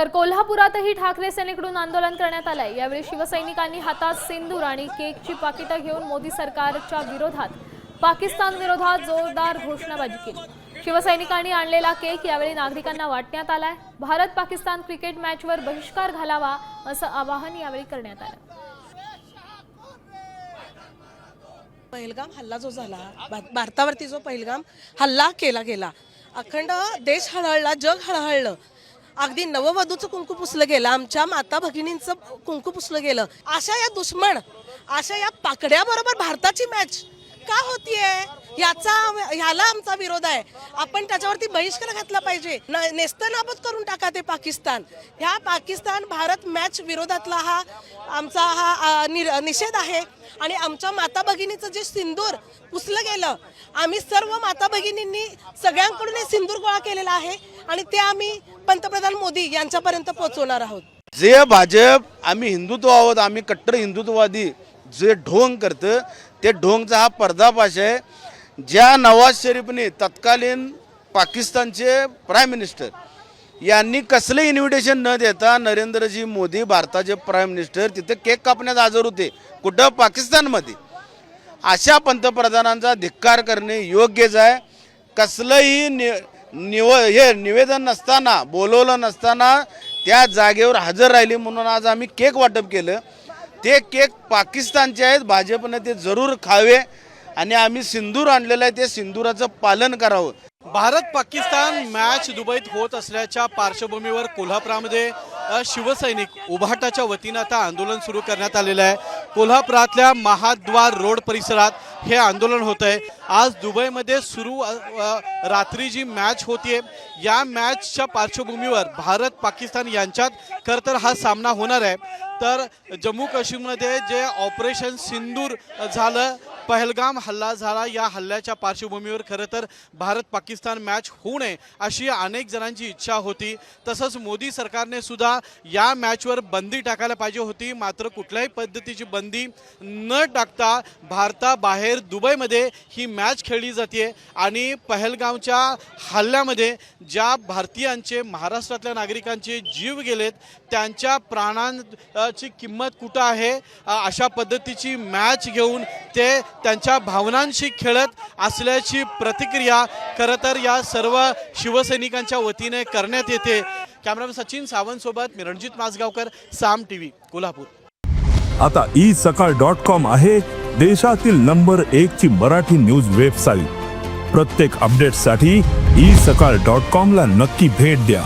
तर कोल्हापुरातही ठाकरे सेनेकडून आंदोलन करण्यात आलंय। यावेळी शिवसैनिकांनी हातात सिंदूर आणि केकची पाकिटं घेऊन मोदी सरकारच्या विरोधात पाकिस्तान विरोधात जोरदार घोषणाबाजी केली। शिवसैनिकांनी आणलेला केक यावेळी नागरिकांना वाटण्यात आलाय। भारत पाकिस्तान क्रिकेट मॅचवर बहिष्कार घालावा असं आवाहन यावेळी करण्यात आलं। पहलगाम हल्ला जो झाला, भारतावरती जो पहलगाम हल्ला केला गेला, अखंड देश हळहळला, जग हळहळलं। अगदी नववधूचं कुंकू पुसलं गेलं, आमच्या माता भगिनींचं कुंकू पुसलं गेलं। अशा या दुश्मन, अशा या पाकड्याबरोबर भारताची मॅच का होतीये ह्याला आमचा विरोध आहे। आपण त्याच्यावरती बहिष्कार घातला पाहिजे, नेस्तनाबूत करून टाका ते पाकिस्तान। ह्या पाकिस्तान भारत मॅच विरोधातला हा आमचा निषेध आहे। आणि आमच्या माता भगिनीचं जे सिंदूर पुसलं गेलं, आम्ही सर्व माता भगिनींनी सगळ्यांकडून हे सिंदूर गोळा केलेला आहे आणि ते आम्ही पंतप्रधान मोदी यांच्यापर्यंत पोहोचवणार आहोत। जे भाजप, आम्ही हिंदुत्व आहोत, आम्ही कट्टर हिंदुत्ववादी जे ढोंग करतं ते ढोंगचा हा पर्दाफाश आहे। ज्या नवाज शरीफने तत्कालीन पाकिस्तानचे प्राईम मिनिस्टर यांनी कसले इन्व्हिटेशन न देता नरेंद्रजी मोदी भारताचे प्राईम मिनिस्टर तिथे केक कापण्यात हजर होते, कुठं पाकिस्तानमध्ये। अशा पंतप्रधानांचा धिक्कार करणे योग्यच आहे। कसलंही निवेदन नसताना, बोलवलं नसताना त्या जागेवर हजर राहिली म्हणून आज आम्ही केक वाटप केलं। ते केक पाकिस्तानचे आहेत, भाजपने ते जरूर खावे आणि आम्ही सिंदूर आणलेलं आहे, ते सिंदूराचं पालन करावं। भारत पाकिस्तान मॅच दुबईत होत असल्याच्या पार्श्वभूमीवर कोल्हापुरामध्ये शिवसैनिक उभाटाच्या वतीनं आता आंदोलन सुरू करण्यात आलेलं आहे। कोल्हापुरातल्या महाद्वार रोड परिसरात हे आंदोलन होत आहे। आज दुबईमध्ये सुरू रात्री जी मॅच होतीये, या मॅचच्या पार्श्वभूमीवर भारत पाकिस्तान यांच्यात खरं तर हा सामना होणार आहे। तर जम्मू काश्मीरमध्ये जे ऑपरेशन सिंदूर झालं, पहलगाम हल्ला झाला, या हल्ल्याच्या पार्श्वभूमीवर खरं तर भारत पाकिस्तान मॅच होऊ नये अशी अनेक जणांची इच्छा होती। तसंच मोदी सरकारने सुद्धा या मॅचवर बंदी टाकायला पाहिजे होती, मात्र कुठल्याही पद्धतीची बंदी न टाकता भारताबाहेर दुबईमध्ये ही मॅच खेळली जाते। आणि पहलगामच्या हल्ल्यामध्ये ज्या भारतीयांचे, महाराष्ट्रातल्या नागरिकांचे जीव गेलेत, त्यांच्या प्राणांची किंमत कुठं आहे, अशा पद्धतीची मॅच घेऊन ते त्यांच्या भावनांशी खेळत असल्याची प्रतिक्रिया खरं तर या सर्व शिवसैनिकांच्या वतीने करण्यात येते। कॅमेरामॅन सचिन सावंत सोबत मी रणजित माजगावकर, साम टीव्ही, कोल्हापूर। आता isakal.com आहे देशातील नंबर 1 ची मराठी न्यूज वेबसाईट। प्रत्येक अपडेटसाठी isakal.com ला नक्की भेट द्या।